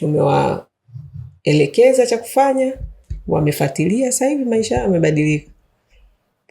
tumewaelekeza cha kufanya, wamefuatilia, sasa hivi maisha yamebadilika.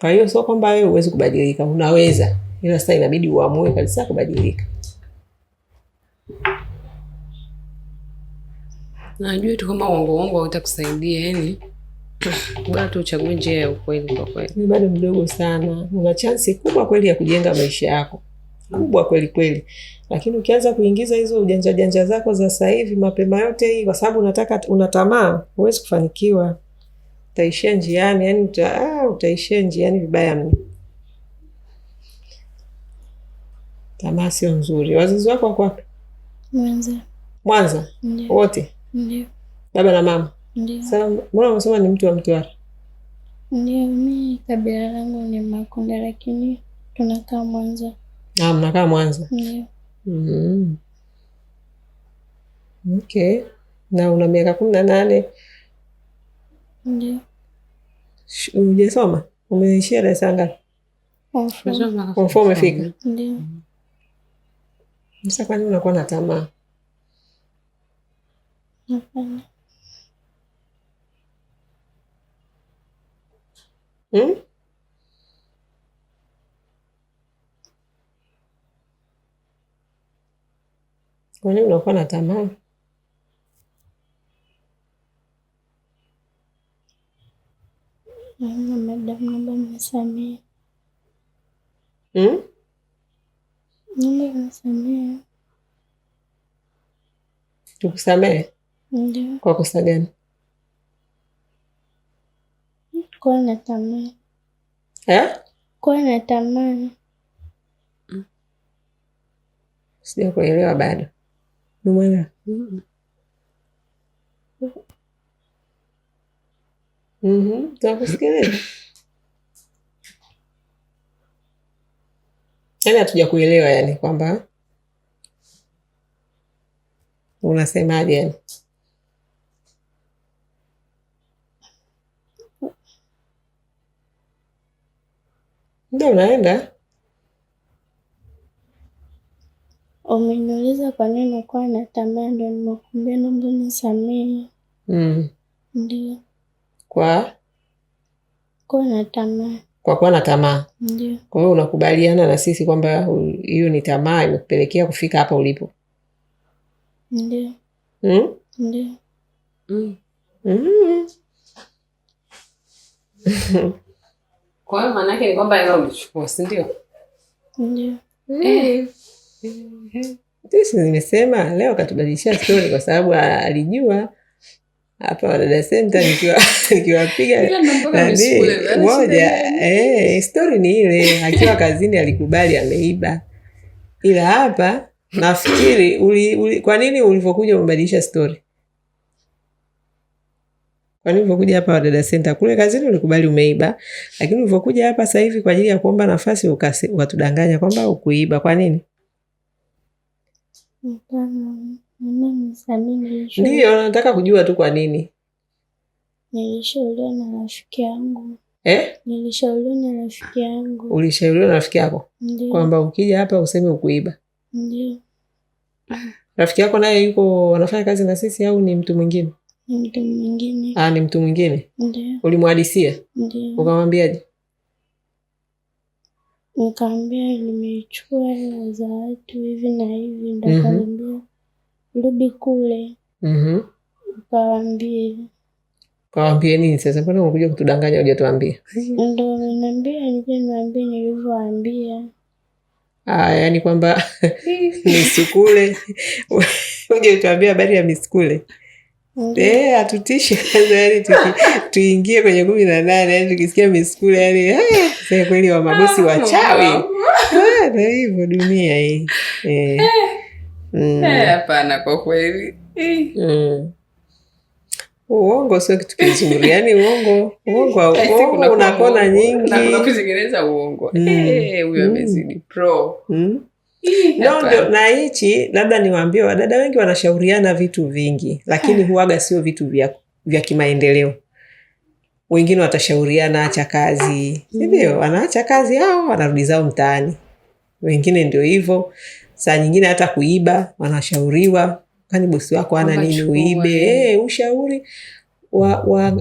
Kwa hiyo sio kwamba wewe huwezi kubadilika, unaweza. Ila sasa inabidi uamue kabisa kubadilika. Najua tu kama uongo utakusaidia, yani bado tu uchague njia ya ukweli. Kwa kweli ni bado mdogo sana, una chance kubwa kweli ya kujenga maisha yako kubwa kweli kweli, lakini ukianza kuingiza hizo ujanja zako za sasa hivi mapema yote hii, kwa sababu unatamaa, huwezi kufanikiwa, utaishia njiani. Yani utaishia njiani vibaya mno. Tamaa sio nzuri. Wazazi wako wako wapi? Mwanza? Wote? Ndio. Baba na mama? Ndio. Sasa mbona unasema ni mtu wa Mtwara? Ndio, mimi kabila langu ni Makonde, lakini tunakaa Mwanza. Mnakaa Mwanza? Ndio. Okay. Na una miaka 18? Ndio. Hujasoma? Umeishia darasa ngapi? Form 4 umefika? Ndio. Sasa kwani unakuwa na tamaa? Hapana. Kwani unakuwa na tamaa? Madam, naomba mnisamehe. Naomba mnisamehe. Tukusamehe? Ndio. Kwa kosa gani? Kwa na tamaa. Kwa na tamaa. Sija kuelewa bado. Umeelewa? Tunakusikiliza. Yani hatuja kuelewa, yani kwamba unasemaje yani? Ndio unaenda? Umeniuliza kwa nini nakuwa na tamaa, ndio nimekuambia naomba nisamehe. Ndio. Kwa na tamaa. Kwa kuwa na tamaa. Ndio. Kwa hiyo unakubaliana na sisi kwamba hiyo ni tamaa imekupelekea kufika hapa ulipo? Ndio. Ndio. Kwa hiyo maana yake ni kwamba yeye umechukua, si ndio? Ndio. Sisi nimesema leo katubadilishia story kwa sababu alijua hapa Wadada Center nikiwapiga moja. Story ni ile, akiwa kazini alikubali ameiba. Ila hapa nafikiri kwa nini ulivyokuja umebadilisha story? Kwa nini ulivyokuja hapa Wadada Center? Kule kazini ulikubali umeiba, lakini ulivyokuja hapa sasa hivi kwa ajili ya kuomba nafasi ukatudanganya kwamba hukuiba. Kwa nini? Ndio nataka kujua tu kwa nini. Nilishauriwa na rafiki yangu. Nilishauriwa na rafiki yangu. Ulishauriwa na rafiki yako? Ndio. Kwamba ukija hapa useme ukuiba? Ndio. Rafiki yako naye yuko anafanya kazi na sisi au ni mtu mwingine? Ni mtu mwingine. Ni mtu mwingine? Ndio. Ulimhadisia? Ndio. Ukamwambiaje? Nikamwambia nimechukua hela za watu hivi na hivi, ndio kaniambia rudi kule. Kawaambie nini sasa? Mbona unakuja kutudanganya hujatuambia? Ndio niambia niambie nilivyowaambia. Yaani kwamba misukule uje utuambie habari ya misukule. Hatutishi kwanza, yani tuingie kwenye 18, yani tukisikia misukule yani sasa kweli wa mabosi wachawi. Ndio hivyo dunia hii. Hapana kwa kweli. Uongo sio kitu kizuri. Yani uongo una kona nyingi. Na kutengeneza uongo. Huyo amezidi pro. Ndio, na hichi labda niwaambie wadada wengi wanashauriana vitu vingi, lakini huaga sio vitu vya kimaendeleo. Wengine watashauriana acha kazi. Ndio, wanaacha kazi hao wanarudi zao mtaani. Wengine ndio hivyo. Saa nyingine hata kuiba wanashauriwa. kwani bosi wako hana nini uibe? Ushauri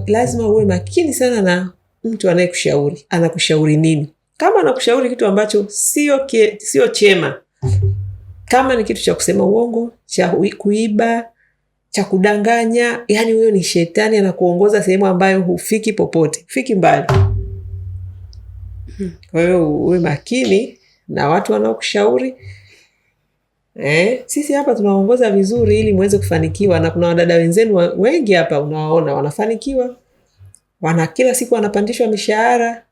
lazima uwe makini sana na mtu anayekushauri. Anakushauri nini? Kama anakushauri kitu ambacho sio chema, kama ni kitu cha kusema uongo, cha kuiba, cha kudanganya, yani huyo ni shetani anakuongoza sehemu ambayo hufiki popote, hufiki mbali. Kwa hiyo uwe makini na watu wanaokushauri. Sisi hapa tunaongoza vizuri ili muweze kufanikiwa, na kuna wadada wenzenu wengi hapa unawaona wanafanikiwa. Kila siku wanapandishwa mishahara,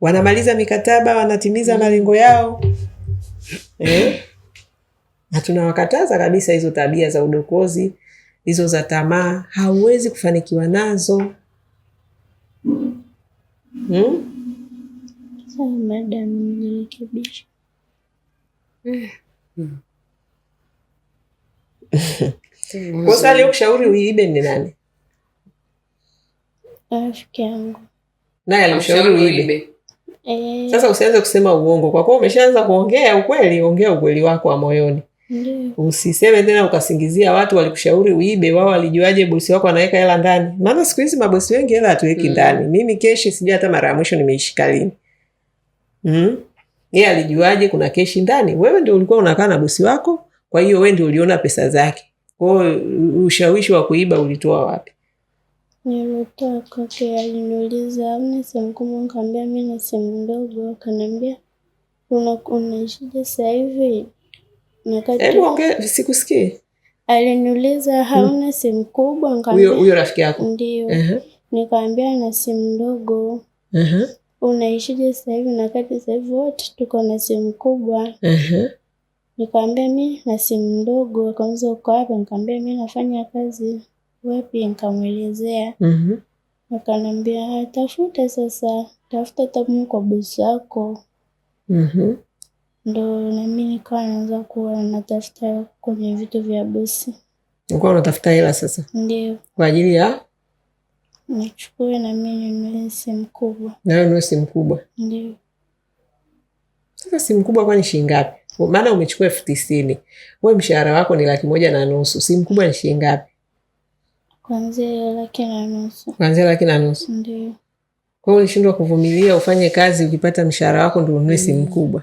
wanamaliza mikataba, wanatimiza malengo yao. Na tunawakataza kabisa hizo tabia za udokozi, hizo za tamaa, hauwezi kufanikiwa nazo. Sawa madam, nirekebisha. Kosa aliyokushauri uibe ni nani? Rafiki yangu. Naye alikushauri uibe. Sasa usianze kusema uongo. Kwa kuwa umeshaanza kuongea ukweli, ongea ukweli wako wa moyoni. Ndiyo. Usiseme tena ukasingizia watu walikushauri uibe, wao walijuaje bosi wako anaweka hela ndani? Maana siku hizi mabosi wengi hela hatuweki ndani. Mimi keshi sijui hata mara ya mwisho nimeishika lini. Yeye alijuaje kuna keshi ndani? Wewe ndio ulikuwa unakaa na bosi wako, kwa hiyo wewe ndio uliona pesa zake. Kwa hiyo ushawishi wa kuiba ulitoa wapi? Nilitoa kwake, aliniuliza amna simu kubwa, nikamwambia mimi na simu ndogo. Akaniambia unaishije sasa hivi? Hebu ongea sikusikii. Aliniuliza hauna simu kubwa? Nikamwambia huyo rafiki yako. Ndio. Nikamwambia na simu ndogo. Unaishije sasa hivi? Na kati sasa hivi wote tuko na simu kubwa. Nikamwambia mimi na simu ndogo. Akaanza uko wapi? Nikamwambia mimi nafanya kazi wapi. Nikamwelezea. Akaniambia tafuta sasa, tafuta tamu kwa bosi wako. Ndo na mimi nikawa naanza kuwa natafuta kwenye vitu vya bosi. Ulikuwa unatafuta hela sasa? Ndio. Kwa ajili ya nichukue na mimi ninunue simu kubwa. Na wewe ununue simu kubwa? Ndio. Sasa simu kubwa kwani shilingi ngapi? Maana umechukua 90,000. Wewe mshahara wako ni 150,000. Simu kubwa ni shilingi ngapi? Kuanzia 150,000. Kuanzia 150,000? Ndio. Kwa hiyo ulishindwa kuvumilia ufanye kazi ukipata mshahara wako ndio ununue simu kubwa?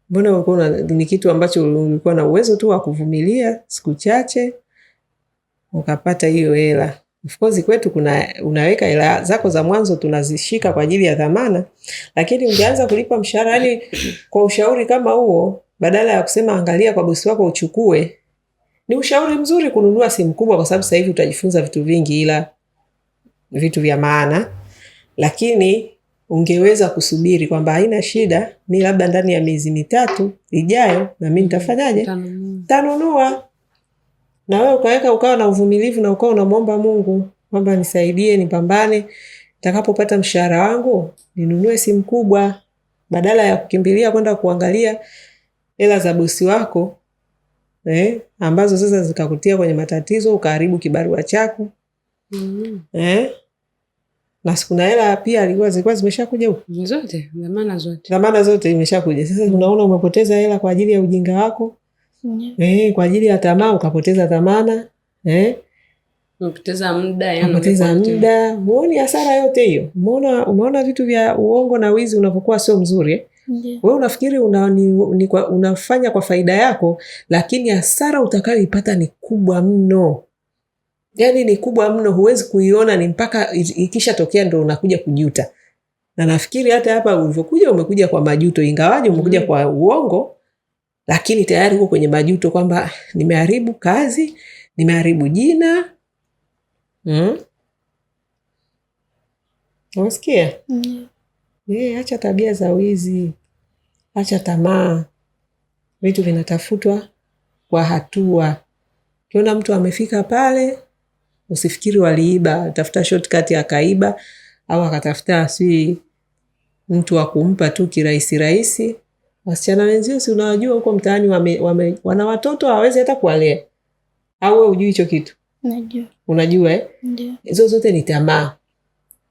Mbona ulikuwa ni kitu ambacho ulikuwa na uwezo tu wa kuvumilia siku chache ukapata hiyo hela. Of course kwetu unaweka hela zako za mwanzo tunazishika kwa ajili ya dhamana, lakini ungeanza kulipa mshahara, yani kwa ushauri kama huo, badala ya kusema angalia kwa bosi wako uchukue, ni ushauri mzuri kununua simu kubwa, kwa sababu sasa hivi utajifunza vitu vingi, ila vitu vya maana. Lakini ungeweza kusubiri kwamba haina shida, mimi labda ndani ya miezi 3 ijayo na mimi nitafanyaje? Tanunua. Na wewe ukawa na uvumilivu na ukawa unamwomba Mungu kwamba nisaidie, nipambane, nitakapopata mshahara wangu ninunue simu kubwa, badala ya kukimbilia kwenda kuangalia hela za bosi wako ambazo sasa zikakutia kwenye matatizo, ukaharibu kibarua chako. Na kuna hela pia zilikuwa zimeshakuja huko. Zote, dhamana zote imeshakuja. Sasa unaona umepoteza hela kwa ajili ya ujinga wako. Kwa ajili ya tamaa ukapoteza dhamana. Umepoteza muda, unapoteza muda. Muone hasara yote hiyo. Umeona vitu vya uongo na wizi unavyokuwa sio mzuri. Wewe unafikiri unafanya kwa faida yako, lakini hasara utakayoipata ni kubwa mno. Yani ni kubwa mno, huwezi kuiona, ni mpaka ikishatokea ndio unakuja kujuta. Na nafikiri hata hapa ulivyokuja umekuja kwa majuto, ingawaje umekuja kwa uongo, lakini tayari uko kwenye majuto kwamba nimeharibu kazi, nimeharibu jina. Unasikia? Acha tabia za wizi. Acha tamaa. Vitu vinatafutwa kwa hatua. Ukiona mtu amefika pale, usifikiri waliiba, tafuta shortcut akaiba, au akatafuta mtu wa kumpa tu kirahisi rahisi. Wasichana wenzio si unawajua huko mtaani wana watoto hawawezi hata kuwalea. Au wewe hujui hicho kitu? Najua. Unajua Ndio. Hizo zote ni tamaa.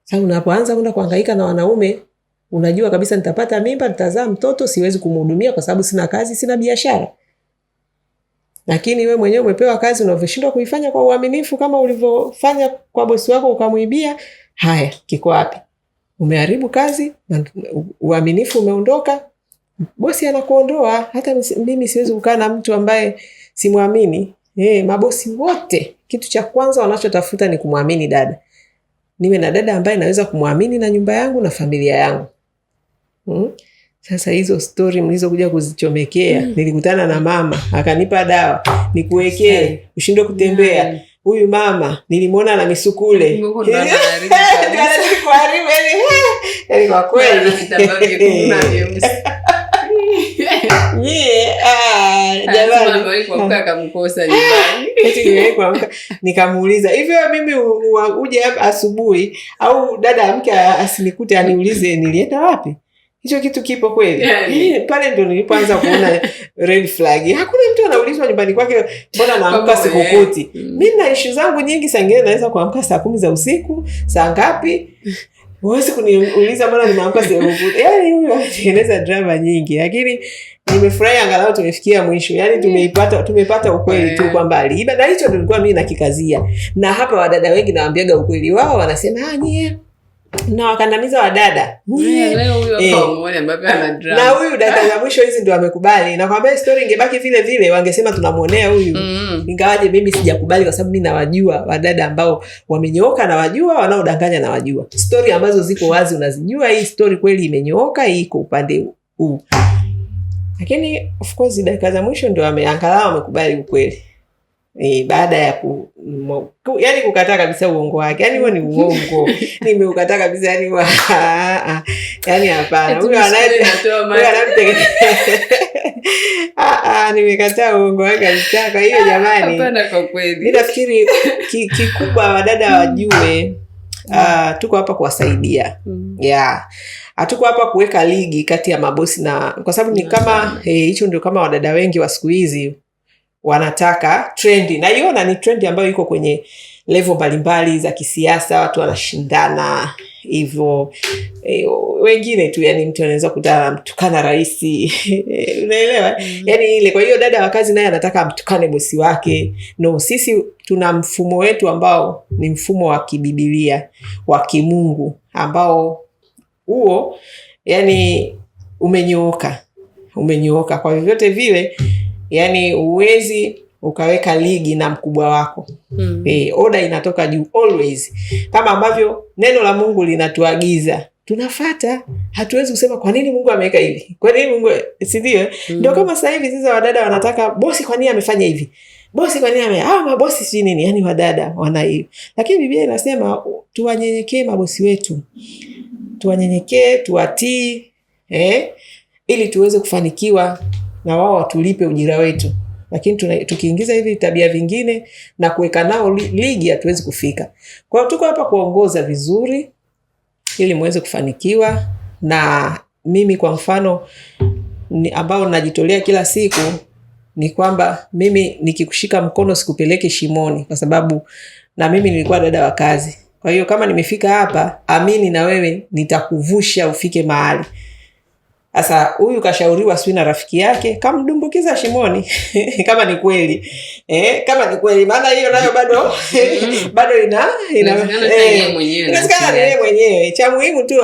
Sasa unapoanza kwenda kuhangaika na wanaume, unajua kabisa nitapata mimba, nitazaa mtoto, siwezi kumhudumia kwa sababu sina kazi, sina biashara. Lakini we mwenyewe umepewa kazi unavyoshindwa kuifanya kwa uaminifu kama ulivyofanya kwa bosi wako ukamwibia, haya kiko wapi? Umeharibu kazi, uaminifu umeondoka, bosi anakuondoa. Hata mimi siwezi kukaa na mtu ambaye simwamini. Mabosi wote kitu cha kwanza wanachotafuta ni kumwamini dada. Niwe na dada ambaye naweza kumwamini na nyumba yangu na familia yangu. Sasa hizo story mlizokuja kuzichomekea, nilikutana na mama akanipa dawa nikuwekee ushindwe kutembea. Huyu mama nilimwona na misukule. Yaani kwa kweli. Nikamuuliza, hivyo mimi uje asubuhi au dada amke asinikute aniulize nilienda wapi? Hicho kitu kipo kweli? Pale ndo nilipoanza kuona red flag. Hakuna mtu anaulizwa nyumbani kwake mbona naamka sikukuti. Mimi na issue zangu nyingi, saa nyingine naweza kuamka saa 10 za usiku, saa ngapi? Huwezi kuniuliza mbona nimeamka sikukuti. Yaani huyu anatengeneza drama nyingi, lakini nimefurahi angalau tumefikia mwisho. Yaani tumepata ukweli tu kwamba aliiba, na hicho nilikuwa mimi nakikazia. Na hapa wadada wengi nawaambiaga ukweli wao, wanasema nyie na wakandamiza wadada. Na huyu dada za mwisho hizi ndio amekubali. Na kwambia story ingebaki vile vile wangesema tunamuonea huyu. Ingawaje mimi sijakubali kwa sababu mimi nawajua wadada ambao wamenyooka, na wajua wanaodanganya, na wajua story ambazo ziko wazi unazijua. Hii story kweli imenyooka, hii iko upande huu. Lakini of course dakika za mwisho ndio angalau amekubali ukweli. Baada ya yani kukataa kabisa uongo wake. Yani huo ni uongo. Nimeukataa kabisa, yani yani hapana. Huyo nimekataa uongo wake kabisa. Kwa hiyo jamani, kwa kweli mimi nafikiri kikubwa wadada wajue tuko hapa kuwasaidia. Hatuko hapa kuweka ligi kati ya mabosi, na kwa sababu ni kama hicho ndio kama wadada wengi wa siku hizi wanataka trendi. Na iona ni trendi ambayo iko kwenye level mbalimbali za kisiasa, watu wanashindana hivyo. Wengine tu, yani mtu anaweza kutana mtukana rais. Unaelewa? Yani ile. Kwa hiyo dada wa kazi naye anataka mtukane bosi wake. No, sisi tuna mfumo wetu ambao ni mfumo wa kibibilia, wa kimungu, ambao huo yani umenyooka kwa vyovyote vile. Yani uwezi ukaweka ligi na mkubwa wako. Order inatoka juu always. Kama ambavyo neno la Mungu linatuagiza, tunafuata. Hatuwezi kusema kwa nini Mungu ameweka hivi? Kwa nini Mungu, si ndio? Ndio kama sasa hivi sasa wadada wanataka bosi kwa nini amefanya hivi? Bosi kwa nini mabosi si nini? Yani wadada wana hiyo. Lakini Biblia inasema tuwanyenyekee mabosi wetu. Tuwanyenyekee, tuwatii, ili tuweze kufanikiwa na wao watulipe ujira wetu. Lakini tukiingiza hivi tabia vingine na kuweka nao ligi, hatuwezi kufika. Kwa hiyo tuko hapa kuongoza vizuri ili muweze kufanikiwa. Na mimi kwa mfano ambao najitolea kila siku ni kwamba mimi nikikushika mkono sikupeleke shimoni, kwa sababu na mimi nilikuwa dada wa kazi. Kwa hiyo kama nimefika hapa, amini na wewe nitakuvusha ufike mahali. Sasa huyu kashauriwa sio na rafiki yake, kamdumbukiza shimoni. Kama ni kweli. Kama ni kweli, maana hiyo nayo bado inawezekana yeye mwenyewe. Cha muhimu tu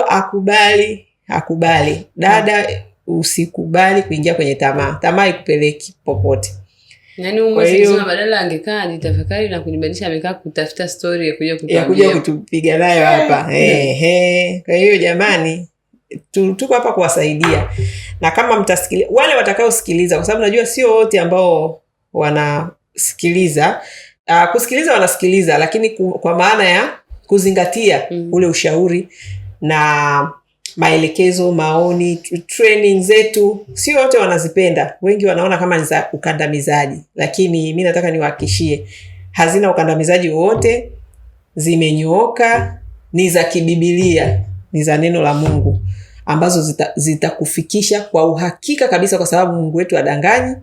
akubali. Dada, usikubali kuingia kwenye tamaa. Tamaa ikupeleki popote. Yani umesema badala angekaa nitafakari na kunibadilisha, amekaa kutafuta story ya kuja kutupiga nayo hapa. Kwa hiyo jamani, tuko hapa kuwasaidia. Na kama mtasikiliza, wale watakaosikiliza, kwa sababu najua sio wote ambao wanasikiliza. Kusikiliza wanasikiliza, lakini kwa maana ya kuzingatia ule ushauri na maelekezo, maoni, training zetu, sio wote wanazipenda. Wengi wanaona kama ni za ukandamizaji, lakini mimi nataka niwahakikishie hazina ukandamizaji wowote. Zimenyooka, ni za kibibilia, ni za neno la Mungu, ambazo zitakufikisha kwa uhakika kabisa, kwa sababu Mungu wetu hadanganyi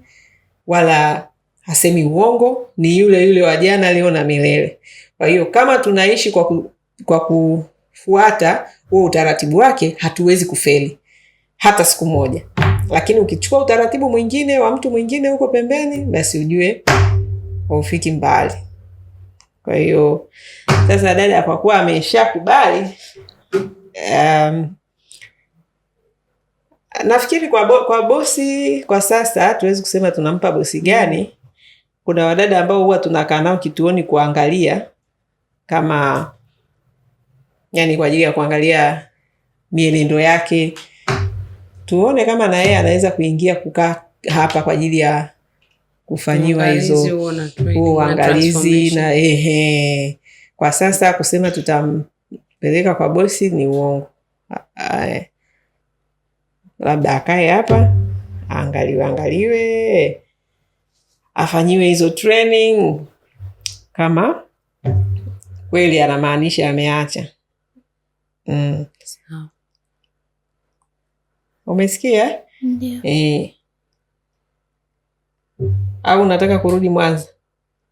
wala hasemi uongo. Ni yule yule wa jana, leo na milele. Kwa hiyo kama tunaishi kwa kufuata huo utaratibu wake, hatuwezi kufeli hata siku moja. Lakini ukichukua utaratibu mwingine wa mtu mwingine huko pembeni, basi ujue haufiki mbali. Kwa hiyo sasa dada kwa kuwa ameshakubali, nafikiri kwa bosi kwa sasa tuwezi kusema tunampa bosi gani. Kuna wadada ambao huwa tunakaa nao kituoni kuangalia kama, yani kwa ajili ya kuangalia mienendo yake, tuone kama na yeye anaweza kuingia kukaa hapa kwa ajili ya kufanyiwa hizo uangalizi na Kwa sasa kusema tutampeleka kwa bosi ni uongo. Labda akae hapa angaliwe, afanyiwe hizo training kama kweli anamaanisha ameacha. Umesikia? Ndio. Au unataka kurudi Mwanza?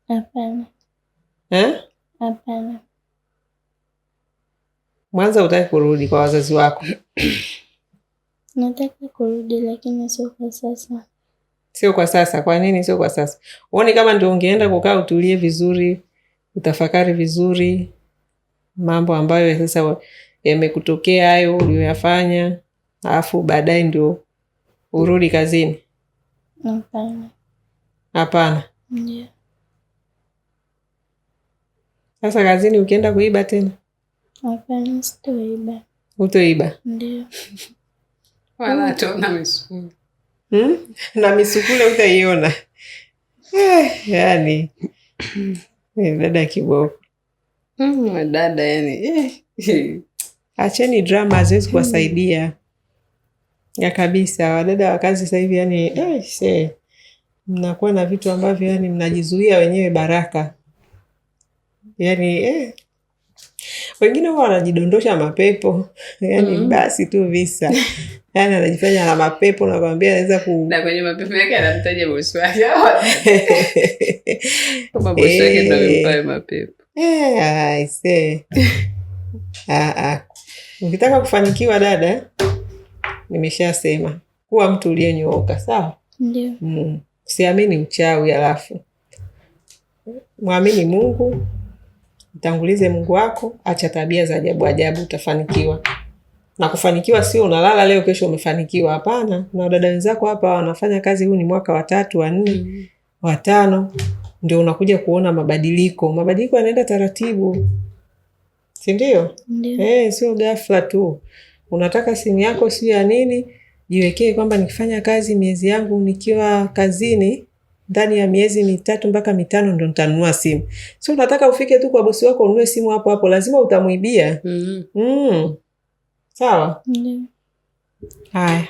Hapana. Hapana. Mwanza utaki kurudi kwa wazazi wako? Nataka kurudi lakini sio kwa sasa. Sio kwa sasa? Kwa nini sio kwa sasa? Uone kama ndio ungeenda kukaa utulie vizuri, utafakari vizuri mambo ambayo sasa yamekutokea hayo uliyoyafanya, alafu baadaye ndio urudi kazini. Hapana. Hapana? Ndio. Sasa kazini ukienda kuiba tena? Hapana, sitoiba. Utoiba? Ndio. Wala hataona misukule. Na misukule utaiona. Yani dada kiboko. Dada yani. Acheni drama, haziwezi kuwasaidia ya kabisa. Wadada wa kazi sasa hivi yani mnakuwa na vitu ambavyo yani mnajizuia wenyewe baraka. Yani wengine huwa wanajidondosha mapepo yani basi tu visa. Yani anajifanya na mapepo, nakwambia anaweza na kwenye mapepo yake anamtaja bosi wake. Kama bosi wake ndio amempa mapepo. Ukitaka kufanikiwa dada, nimeshasema kuwa mtu uliyenyooka, sawa? Ndio. Usiamini uchawi, alafu mwamini Mungu, mtangulize Mungu wako, acha tabia za ajabu ajabu, utafanikiwa. Na kufanikiwa sio unalala leo kesho umefanikiwa, hapana. Na wadada wenzako hapa wanafanya kazi, huu ni mwaka wa 3, wa 4, wa 5, ndio unakuja kuona mabadiliko. Mabadiliko yanaenda taratibu, si ndio? Ndio. Sio ghafla tu. Unataka simu yako sio ya nini, jiwekee kwamba nikifanya kazi miezi yangu nikiwa kazini, ndani ya miezi 3 mpaka 5 ndo nitanunua simu. Sio unataka ufike tu kwa bosi wako ununue simu hapo hapo, lazima utamuibia. Sawa? Ndio. Haya.